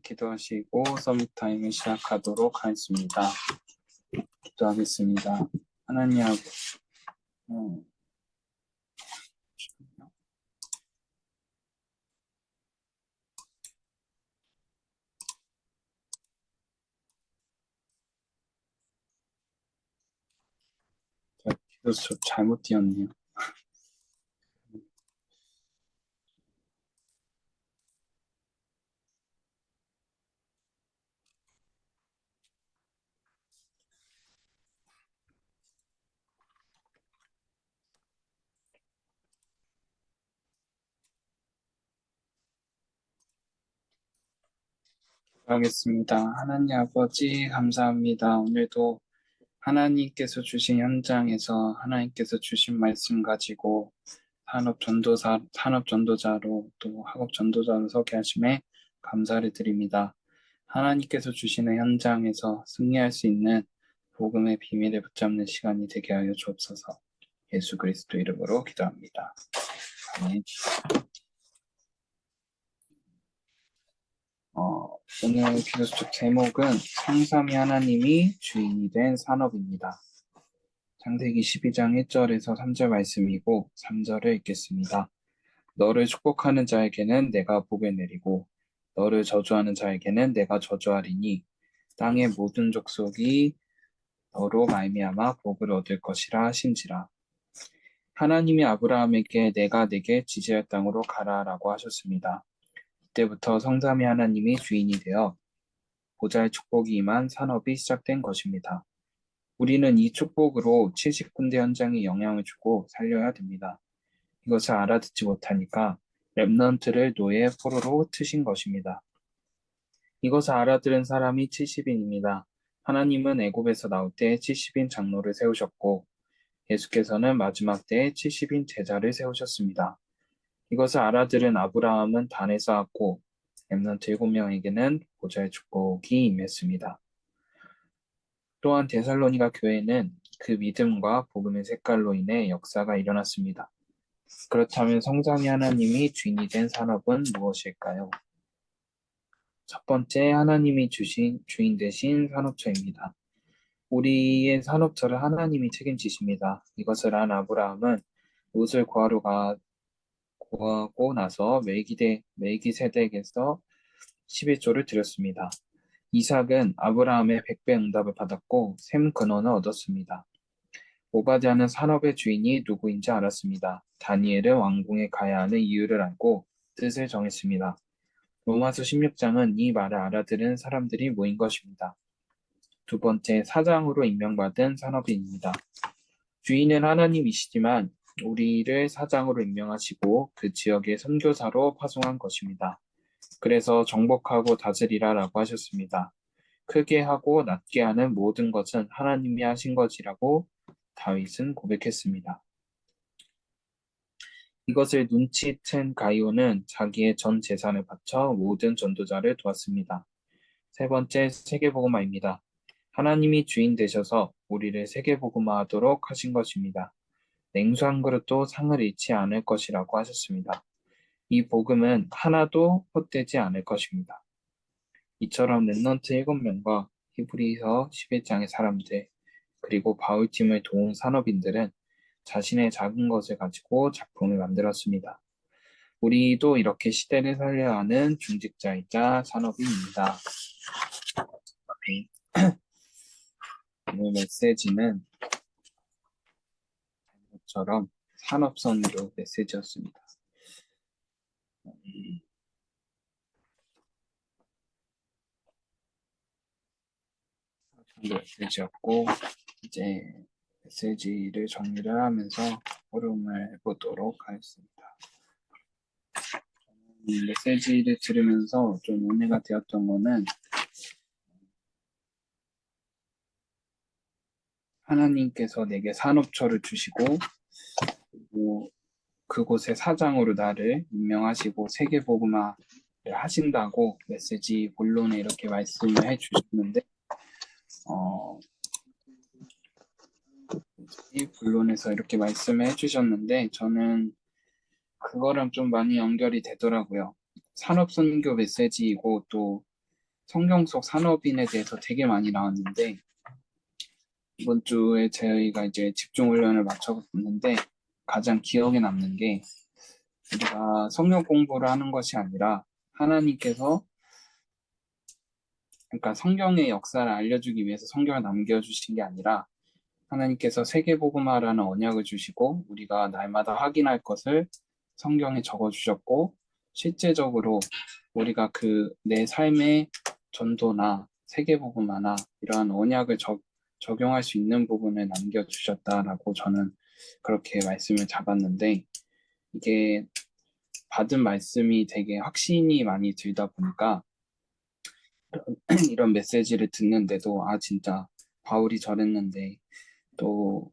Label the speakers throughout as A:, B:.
A: 기도하시고 서밋 타임을 시작하도록 하겠습니다. 기도하겠습니다. 하나님 아버지, 기도 잘못 띄었네요. 기도하겠습니다. 하나님 아버지, 감사합니다. 오늘도 하나님께서 주신 현장에서 하나님께서 주신 말씀 가지고 산업 전도자로 또 학업 전도자로 서게 하심에 감사를 드립니다. 하나님께서 주시는 현장에서 승리할 수 있는 복음의 비밀을 붙잡는 시간이 되게 하여 주옵소서. 예수 그리스도 이름으로 기도합니다. 아멘. 오늘 기도수첩 제목은 성삼위 하나님이 주인이 된 산업입니다. 창세기 12장 1절에서 3절 말씀이고 3절을 읽겠습니다. 너를 축복하는 자에게는 내가 복을 내리고 너를 저주하는 자에게는 내가 저주하리니 땅의 모든 족속이 너로 말미암아 복을 얻을 것이라 하신지라. 하나님이 아브라함에게 내가 네게 지지할 땅으로 가라라고 하셨습니다. 이때부터 성삼위 하나님이 주인이 되어 보좌의 축복이 임한 산업이 시작된 것입니다. 우리는 이 축복으로 70군데 현장에 영향을 주고 살려야 됩니다. 이것을 알아듣지 못하니까 렘넌트를 노예의 포로로 트신 것입니다. 이것을 알아들은 사람이 70인입니다. 하나님은 애굽에서 나올 때 70인 장로를 세우셨고 예수께서는 마지막 때에 70인 제자를 세우셨습니다. 이것을 알아들은 아브라함은 단에 쌓았고 렘넌트 7명에게는 보좌의 축복이 임했습니다. 또한 데살로니가 교회는 그 믿음과 복음의 색깔로 인해 역사가 일어났습니다. 그렇다면 성삼위 하나님이 주인이 된 산업은 무엇일까요? 첫 번째, 하나님이 주신 주인 되신 산업처입니다. 우리의 산업처를 하나님이 책임지십니다. 이것을 안 아브라함은 롯을 구하고 나서 멜기세덱에서 11조를 드렸습니다. 이삭은 아브라함의 100배 응답을 받았고 샘 근원을 얻었습니다. 오바댜는 산업의 주인이 누구인지 알았습니다. 다니엘은 왕궁에 가야 하는 이유를 알고 뜻을 정했습니다. 로마서 16장은 이 말을 알아들은 사람들이 모인 것입니다. 두 번째, 사장으로 임명받은 산업인입니다. 주인은 하나님이시지만 우리를 사장으로 임명하시고 그 지역의 선교사로 파송한 것입니다. 그래서 정복하고 다스리라라고 하셨습니다. 크게 하고 낮게 하는 모든 것은 하나님이 하신 것이라고 다윗은 고백했습니다. 이것을 눈치챈 가이오는 자기의 전 재산을 바쳐 모든 전도자를 도왔습니다. 세 번째, 세계복음화입니다. 하나님이 주인 되셔서 우리를 세계복음화하도록 하신 것입니다. 냉수 한 그릇도 상을 잃지 않을 것이라고 하셨습니다. 이 복음은 하나도 헛되지 않을 것입니다. 이처럼 렘넌트 7명과 히브리서 11장의 사람들, 그리고 바울팀을 도운 산업인들은 자신의 작은 것을 가지고 작품을 만들었습니다. 우리도 이렇게 시대를 살려야 하는 중직자이자 산업인입니다. 오늘 메시지는 처럼 산업선교 메시지였습니다. 메시지였고 이제 메시지를 정리를 하면서 호름을 해보도록 하겠습니다. 메시지를 들으면서 좀 은혜가 되었던 거는 하나님께서 내게 산업처를 주시고 그리고 그곳의 사장으로 나를 임명하시고 세계복음화를 하신다고 메시지 본론에 이렇게 말씀을 해주셨는데 이 본론에서 이렇게 말씀을 해주셨는데 저는 그거랑 좀 많이 연결이 되더라고요. 산업 선교 메시지이고 또 성경 속 산업인에 대해서 되게 많이 나왔는데 이번 주에 저희가 이제 집중 훈련을 마쳐봤는데 가장 기억에 남는 게 우리가 성경 공부를 하는 것이 아니라 하나님께서 그러니까 성경의 역사를 알려주기 위해서 성경을 남겨주신 게 아니라 하나님께서 세계복음화라는 언약을 주시고 우리가 날마다 확인할 것을 성경에 적어주셨고 실제적으로 우리가 그 내 삶의 전도나 세계복음화나 이러한 언약을 적용할 수 있는 부분을 남겨주셨다라고 저는 그렇게 말씀을 잡았는데 이게 받은 말씀이 되게 확신이 많이 들다 보니까 이런 메시지를 듣는데도 아 진짜 바울이 저랬는데 또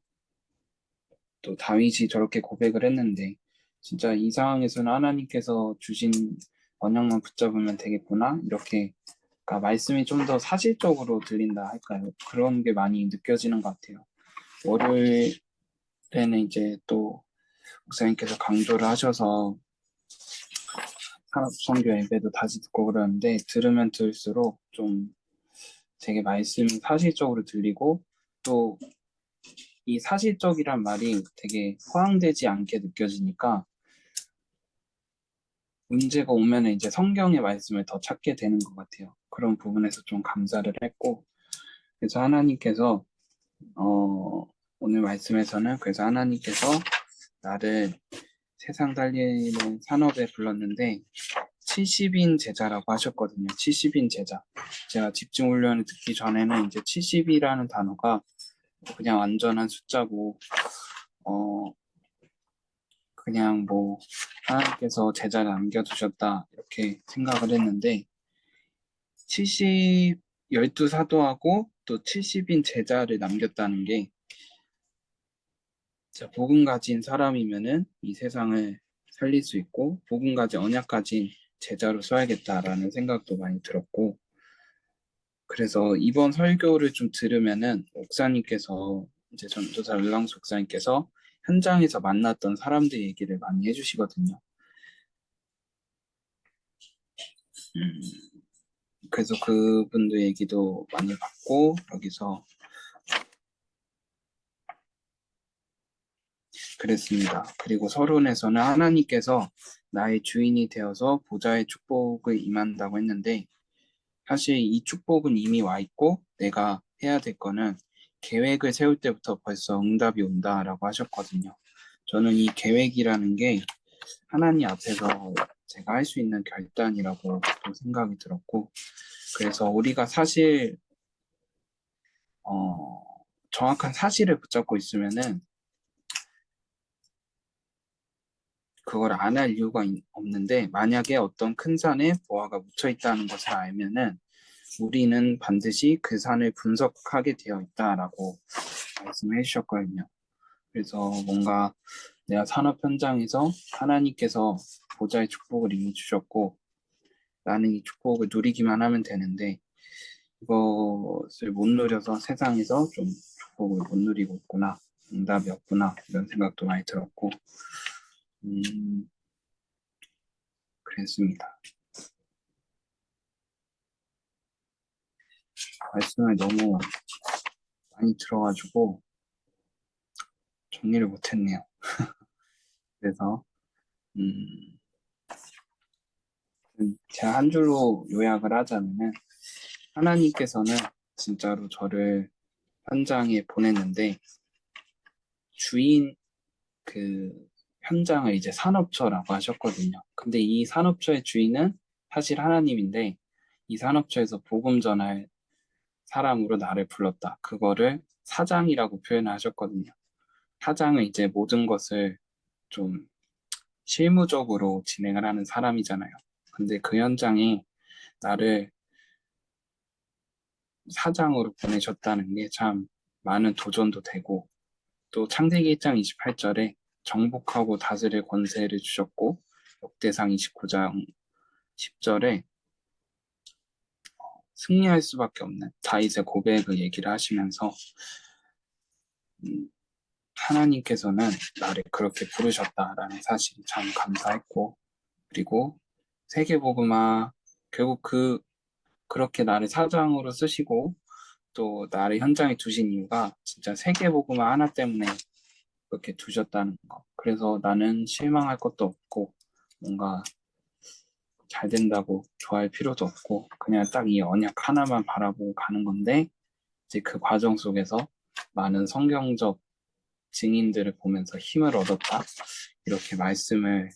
A: 다윗이 저렇게 고백을 했는데 진짜 이 상황에서는 하나님께서 주신 언약만 붙잡으면 되겠구나 이렇게 그러니까 말씀이 좀 더 사실적으로 들린다 할까요? 그런 게 많이 느껴지는 것 같아요. 월요일에는 이제 또 목사님께서 강조를 하셔서 산업선교 예배도 다시 듣고 그러는데 들으면 들을수록 좀 되게 말씀이 사실적으로 들리고 또 이 사실적이란 말이 되게 허황되지 않게 느껴지니까 문제가 오면은 이제 성경의 말씀을 더 찾게 되는 것 같아요. 그런 부분에서 좀 감사를 했고 그래서 하나님께서 오늘 말씀에서는 그래서 하나님께서 나를 세상 달리는 산업에 불렀는데 70인 제자라고 하셨거든요. 70인 제자. 제가 집중 훈련을 듣기 전에는 이제 70이라는 단어가 그냥 완전한 숫자고 그냥 뭐 하나님께서 제자를 남겨두셨다 이렇게 생각을 했는데 70 12 사도하고 또 70인 제자를 남겼다는 게 진짜 복음 가진 사람이면은 이 세상을 살릴 수 있고 복음 가진 언약 가진 제자로 써야겠다라는 생각도 많이 들었고 그래서 이번 설교를 좀 들으면은 목사님께서 이제 전도사 율랑수 목사님께서 현장에서 만났던 사람들 얘기를 많이 해주시거든요. 음, 그래서 그분들 얘기도 많이 받고 여기서 그랬습니다. 그리고 서론에서는 하나님께서 나의 주인이 되어서 보좌의 축복을 임한다고 했는데 사실 이 축복은 이미 와 있고 내가 해야 될 거는 계획을 세울 때부터 벌써 응답이 온다라고 하셨거든요. 저는 이 계획이라는 게 하나님 앞에서 제가 할 수 있는 결단이라고 또 생각이 들었고 그래서 우리가 사실 어, 정확한 사실을 붙잡고 있으면은 그걸 안 할 이유가 없는데 만약에 어떤 큰 산에 보화가 묻혀 있다는 것을 알면은 우리는 반드시 그 산을 분석하게 되어 있다라고 말씀해 주셨거든요. 그래서 뭔가 내가 산업 현장에서 하나님께서 보좌의 축복을 이미 주셨고 나는 이 축복을 누리기만 하면 되는데 이것을 못 누려서 세상에서 좀 축복을 못 누리고 있구나 응답이 없구나 이런 생각도 많이 들었고 음, 그랬습니다. 말씀을 너무 많이 들어가지고 정리를 못했네요. 그래서 음, 제가 한 줄로 요약을 하자면은 하나님께서는 진짜로 저를 현장에 보냈는데 주인 그 현장을 이제 산업처라고 하셨거든요. 근데 이 산업처의 주인은 사실 하나님인데 이 산업처에서 복음 전할 사람으로 나를 불렀다. 그거를 사장이라고 표현하셨거든요. 사장은 이제 모든 것을 좀 실무적으로 진행을 하는 사람이잖아요. 근데 그 현장에 나를 사장으로 보내셨다는 게 참 많은 도전도 되고 또 창세기 1장 28절에 정복하고 다스릴 권세를 주셨고 역대상 29장 10절에 승리할 수밖에 없는 다윗의 고백을 얘기를 하시면서 하나님께서는 나를 그렇게 부르셨다라는 사실이 참 감사했고 그리고 세계복음화 결국 그렇게 나를 사장으로 쓰시고 또 나를 현장에 두신 이유가 진짜 세계복음화 하나 때문에 그렇게 두셨다는 거. 그래서 나는 실망할 것도 없고 뭔가 잘 된다고 좋아할 필요도 없고 그냥 딱 이 언약 하나만 바라보고 가는 건데 이제 그 과정 속에서 많은 성경적 증인들을 보면서 힘을 얻었다. 이렇게 말씀을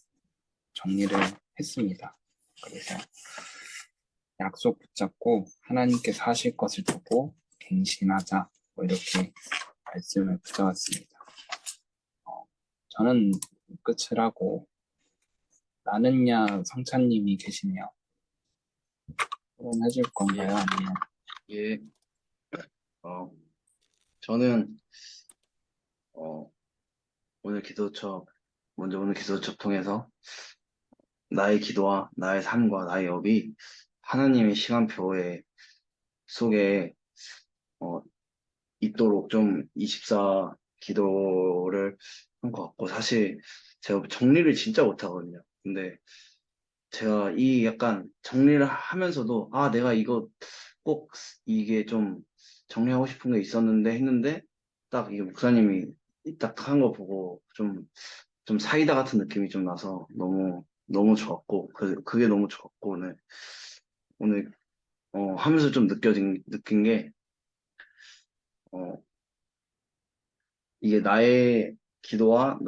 A: 정리를 했습니다. 그래서 약속 붙잡고 하나님께서 하실 것을 보고 갱신하자. 뭐 이렇게 말씀을 붙여왔습니다. 저는 끝을 하고 나는야 성찬님이 계시네요. 해줄
B: 예,
A: 건가요? 아니면
B: 예, 어, 저는, 어, 오늘 기도첩, 먼저 오늘 기도첩 통해서 나의 기도와 나의 삶과 나의 업이 하나님의 시간표에 속에, 어, 있도록 좀 24 기도를 한 것 같고, 사실 제가 정리를 진짜 못하거든요. 근데 제가 이 약간 정리를 하면서도, 아, 내가 이거 꼭 이게 좀 정리하고 싶은 게 있었는데 했는데, 딱 이게 목사님이 딱 한 거 보고 좀 사이다 같은 느낌이 좀 나서 너무 좋았고, 그게 너무 좋았고, 오늘, 하면서 좀 느낀 게, 어, 이게 나의 기도와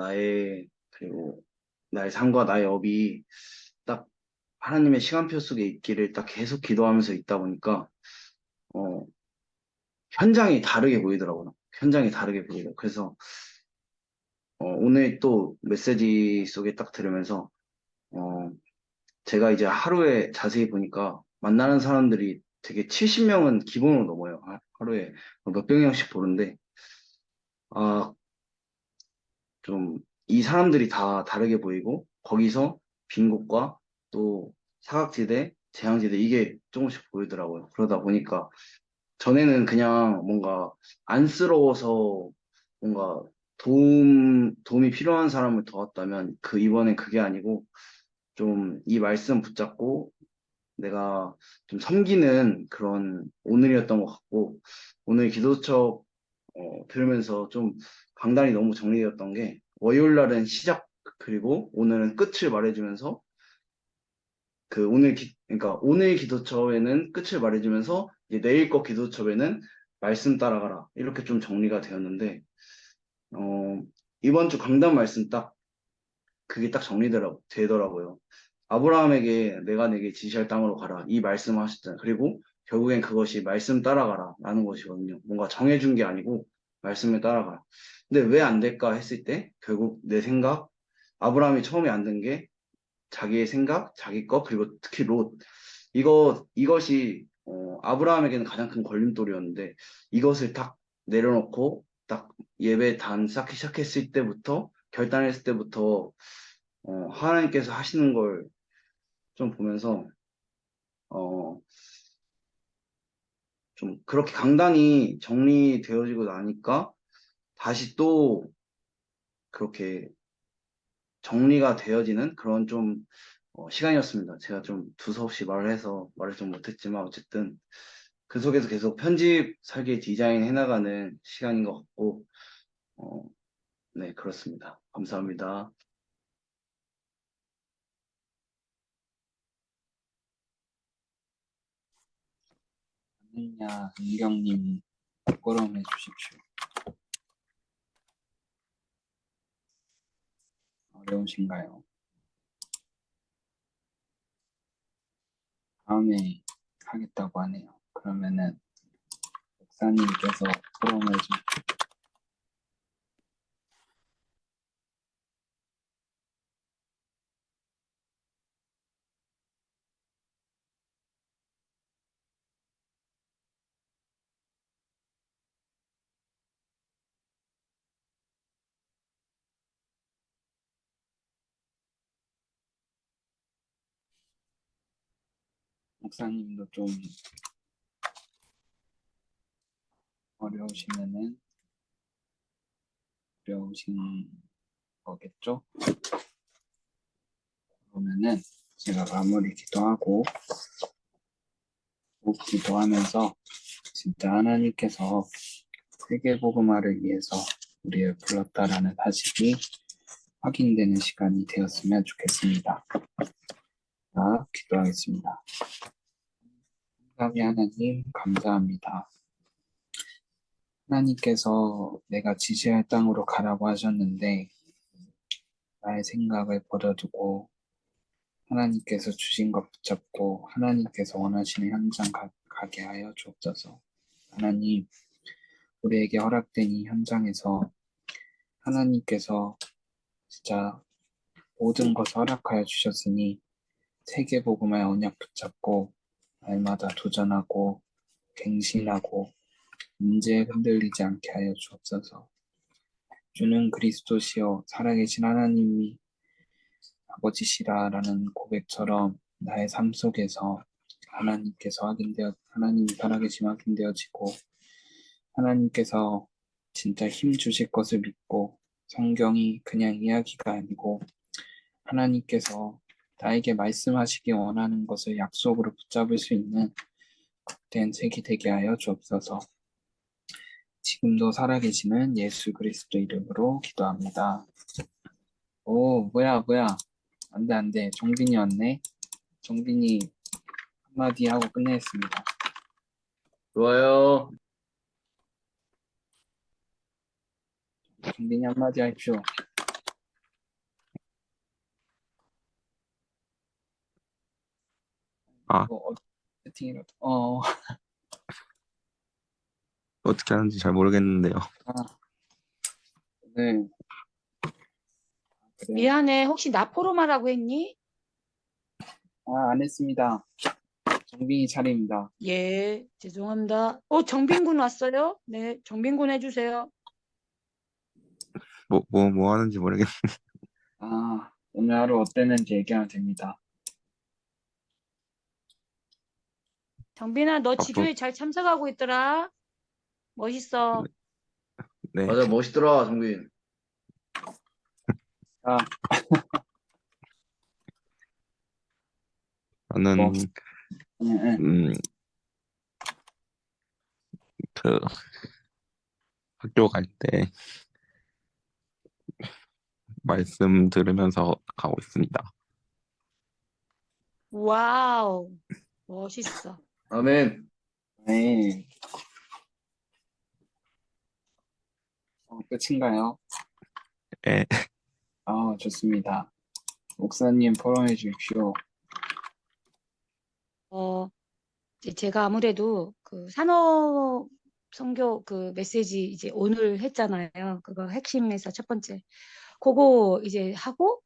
B: 그리고 나의 삶과 나의 업이 딱 하나님의 시간표 속에 있기를 딱 계속 기도하면서 있다 보니까, 어, 현장이 다르게 보이더라고요. 현장이 다르게 보이고. 그래서, 오늘 또 메시지 속에 딱 들으면서, 어, 제가 이제 하루에 자세히 보니까 만나는 사람들이 되게 70명은 기본으로 넘어요. 하루에 몇백 명씩 보는데, 아, 좀 이 사람들이 다 다르게 보이고, 거기서 빈 곳과 또 사각지대, 재앙지대, 이게 조금씩 보이더라고요. 그러다 보니까 전에는 그냥 뭔가 안쓰러워서 뭔가 도움이 필요한 사람을 도왔다면 이번엔 그게 아니고 좀 이 말씀 붙잡고 내가 좀 섬기는 그런 오늘이었던 것 같고 오늘 기도처 들으면서 좀 강단이 너무 정리되었던 게 월요일 날은 시작 그리고 오늘은 끝을 말해주면서 그러니까 오늘 기도처에는 끝을 말해주면서 이제 내일 거 기도처에는 말씀 따라가라 이렇게 좀 정리가 되었는데 어, 이번 주 강단 말씀 딱 그게 딱 되더라고요. 아브라함에게 내가 내게 지시할 땅으로 가라. 이 말씀 하셨잖아요. 그리고 결국엔 그것이 말씀 따라가라. 라는 것이거든요. 뭔가 정해준 게 아니고 말씀을 따라가라. 근데 왜 안 될까 했을 때 결국 내 생각, 아브라함이 처음에 안 된 게 자기의 생각, 자기 것, 그리고 특히 롯. 이것이 아브라함에게는 가장 큰 걸림돌이었는데 이것을 딱 내려놓고 딱 예배 단 쌓기 시작했을 때부터 결단했을 때부터 하나님께서 하시는 걸 좀 보면서, 어, 좀 그렇게 강단이 정리되어지고 나니까 다시 또 그렇게 정리가 되어지는 그런 좀, 시간이었습니다. 제가 좀 두서없이 말을 좀 못했지만 어쨌든 그 속에서 계속 편집, 설계, 디자인 해나가는 시간인 것 같고, 어, 네, 그렇습니다. 감사합니다.
A: 나는야 은경님 부끄러움해 주십시오. 어려우신가요? 다음에 하겠다고 하네요. 그러면은 목사님께서 부끄러움해 주십시오. 목사님도 좀 어려우시면은 어려우신 거겠죠? 그러면은 제가 마무리 기도하고 꼭 기도하면서 진짜 하나님께서 세계복음화를 위해서 우리를 불렀다라는 사실이 확인되는 시간이 되었으면 좋겠습니다. 자, 기도하겠습니다. 감사합니 하나님, 감사합니다. 하나님께서 내가 지시할 땅으로 가라고 하셨는데 나의 생각을 버려두고 하나님께서 주신 것 붙잡고 하나님께서 원하시는 현장 가게 하여 주옵소서. 하나님, 우리에게 허락된 이 현장에서 하나님께서 진짜 모든 것을 허락하여 주셨으니 세계복음의 언약 붙잡고 날마다 도전하고 갱신하고 문제에 흔들리지 않게 하여 주옵소서. 주는 그리스도시요 살아계신 하나님이 아버지시라라는 고백처럼 나의 삶 속에서 하나님이 살아계심 확인되어지고 하나님께서 진짜 힘 주실 것을 믿고 성경이 그냥 이야기가 아니고 하나님께서 나에게 말씀하시기 원하는 것을 약속으로 붙잡을 수 있는 된 책이 되게 하여 주옵소서. 지금도 살아계시는 예수 그리스도 이름으로 기도합니다. 오, 뭐야. 안 돼. 정빈이 왔네. 정빈이 한마디 하고 끝내겠습니다.
B: 좋아요.
A: 정빈이 한마디 하십시오.
C: 아,
A: 세팅이라도.
C: 어떻게 하는지 잘 모르겠는데요.
A: 네. 그래.
D: 미안해. 혹시 나포로마라고 했니?
A: 안 했습니다. 정빈이 차례입니다.
D: 예, 죄송합니다. 정빈군 왔어요? 네, 정빈군 해주세요.
C: 뭐 하는지 모르겠.
A: 오늘 하루 어땠는지 얘기하면 됩니다.
D: 정빈아, 너 지교회 잘 참석하고 있더라. 멋있어.
C: 네,
B: 맞아, 멋있더라, 정빈.
A: 자,
C: 저는
A: 뭐. 네.
C: 그 학교 갈 때 말씀 들으면서 가고 있습니다.
D: 와우, 멋있어.
B: 아멘.
A: 네. 끝인가요?
C: 예,
A: 좋습니다. 목사님 포럼해 주십시오.
D: 이제 제가 아무래도 그 산업 선교 그 메시지 이제 오늘 했잖아요. 그거 핵심에서 첫 번째. 그거 이제 하고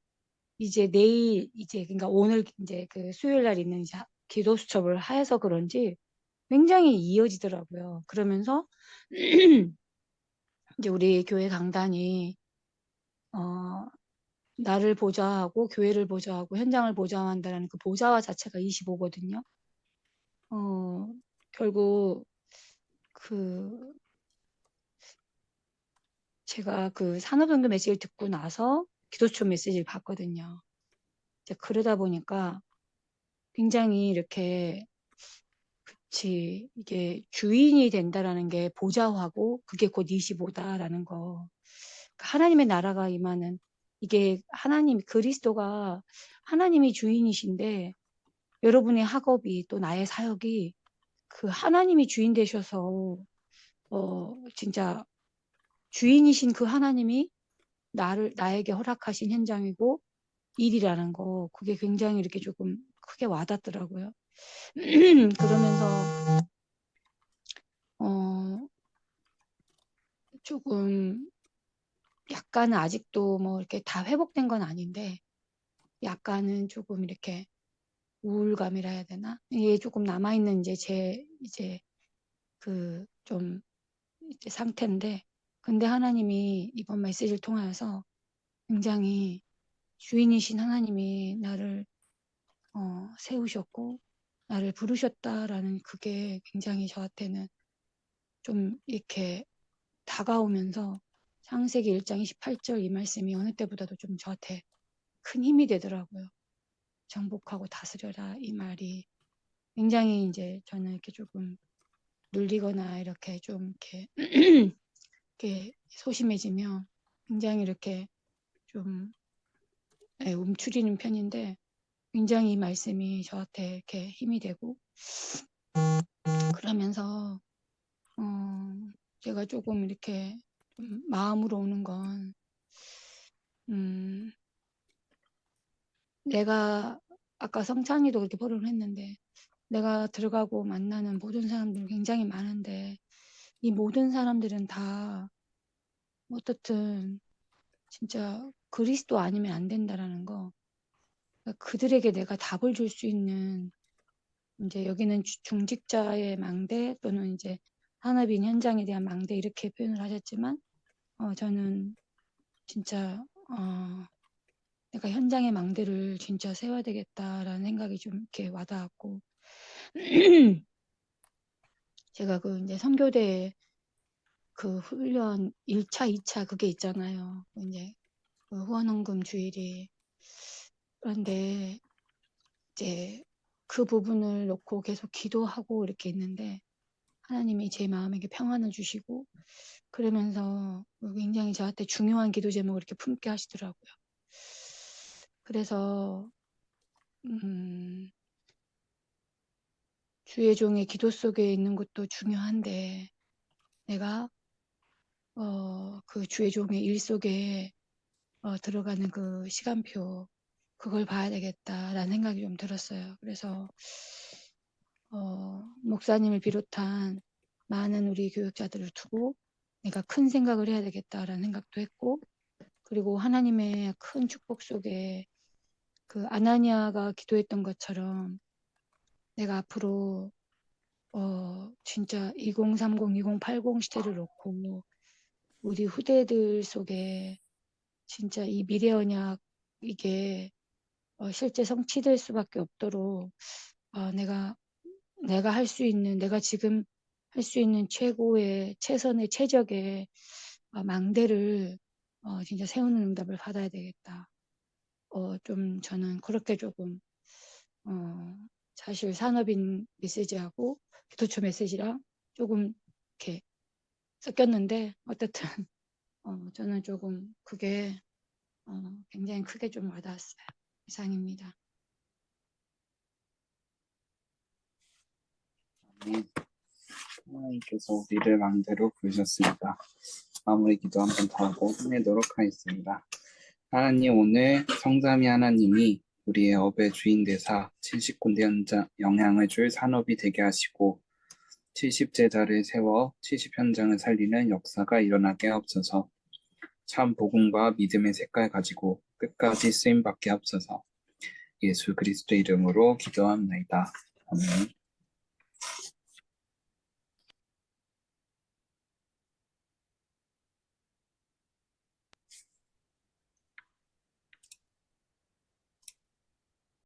D: 이제 내일 이제 그러니까 오늘 이제 그 수요일 날 있는 이제 기도 수첩을 해서 그런지 굉장히 이어지더라고요. 그러면서 이제 우리 교회 강단이 나를 보좌하고 교회를 보좌하고 현장을 보좌한다라는 그 보좌와 자체가 25거든요. 결국 그 제가 그 산업선교 메시지를 듣고 나서 기도수첩 메시지를 봤거든요. 이제 그러다 보니까 굉장히 이렇게 이게 주인이 된다라는 게 보좌하고 그게 곧 25다라는 거. 그러니까 하나님의 나라가 임하는 이게 하나님 그리스도가 하나님이 주인이신데 여러분의 학업이 또 나의 사역이 그 하나님이 주인 되셔서 진짜 주인이신 그 하나님이 나에게 허락하신 현장이고 일이라는 거 그게 굉장히 이렇게 조금 크게 와닿더라고요. 그러면서 조금 약간은 아직도 뭐 이렇게 다 회복된 건 아닌데 약간은 조금 이렇게 우울감이라 해야 되나? 이게 조금 남아있는 이제 그 좀 이제 상태인데 근데 하나님이 이번 메시지를 통하여서 굉장히 주인이신 하나님이 나를 세우셨고 나를 부르셨다라는 그게 굉장히 저한테는 좀 이렇게 다가오면서 창세기 1장 28절 이 말씀이 어느 때보다도 좀 저한테 큰 힘이 되더라고요. 정복하고 다스려라 이 말이 굉장히 이제 저는 이렇게 조금 눌리거나 이렇게 좀 이렇게 이렇게 소심해지면 굉장히 이렇게 좀 움츠리는 편인데 굉장히 이 말씀이 저한테 이렇게 힘이 되고 그러면서 제가 조금 이렇게 좀 마음으로 오는 건 내가 아까 성찬이도 그렇게 포럼을 했는데 내가 들어가고 만나는 모든 사람들 굉장히 많은데 이 모든 사람들은 다 어떻든 진짜 그리스도 아니면 안 된다라는 거 그러니까 그들에게 내가 답을 줄 수 있는 이제 여기는 중직자의 망대 또는 이제 산업인 현장에 대한 망대 이렇게 표현을 하셨지만 저는 진짜 내가 현장의 망대를 진짜 세워야 되겠다라는 생각이 좀 이렇게 와닿았고 제가 그 이제 선교대 그 훈련 1차, 2차 그게 있잖아요. 이제 그 후원헌금 주일이 그런데 이제 그 부분을 놓고 계속 기도하고 이렇게 있는데 하나님이 제 마음에게 평안을 주시고 그러면서 굉장히 저한테 중요한 기도 제목을 이렇게 품게 하시더라고요. 그래서 주의 종의 기도 속에 있는 것도 중요한데 내가 그 주의 종의 일 속에 들어가는 그 시간표 그걸 봐야 되겠다라는 생각이 좀 들었어요. 그래서 목사님을 비롯한 많은 우리 교육자들을 두고 내가 큰 생각을 해야 되겠다라는 생각도 했고 그리고 하나님의 큰 축복 속에 그 아나니아가 기도했던 것처럼 내가 앞으로 진짜 2030, 2080 시대를 놓고 우리 후대들 속에 진짜 이 미래 언약 이게 실제 성취될 수밖에 없도록 내가 할 수 있는 내가 지금 할 수 있는 최고의 최선의 최적의 망대를 진짜 세우는 응답을 받아야 되겠다. 좀 저는 그렇게 조금 사실 산업인 메시지하고 기도처 메시지랑 조금 이렇게 섞였는데 어쨌든 저는 조금 그게 굉장히 크게 좀 와닿았어요. 이상입니다.
A: 하나님께서 우리를 망대로 부르셨습니다. 마무리 기도 한번 더 하고 끝내도록 하겠습니다. 하나님, 오늘 성삼위 하나님이 우리의 업의 주인 되사 70군데 영향을 줄 산업이 되게 하시고 70제자를 세워 70현장을 살리는 역사가 일어나게 하옵소서. 참 복음과 믿음의 색깔 가지고 끝까지 쓰임받게 하옵소서. 예수 그리스도 이름으로 기도합나이다. 아멘.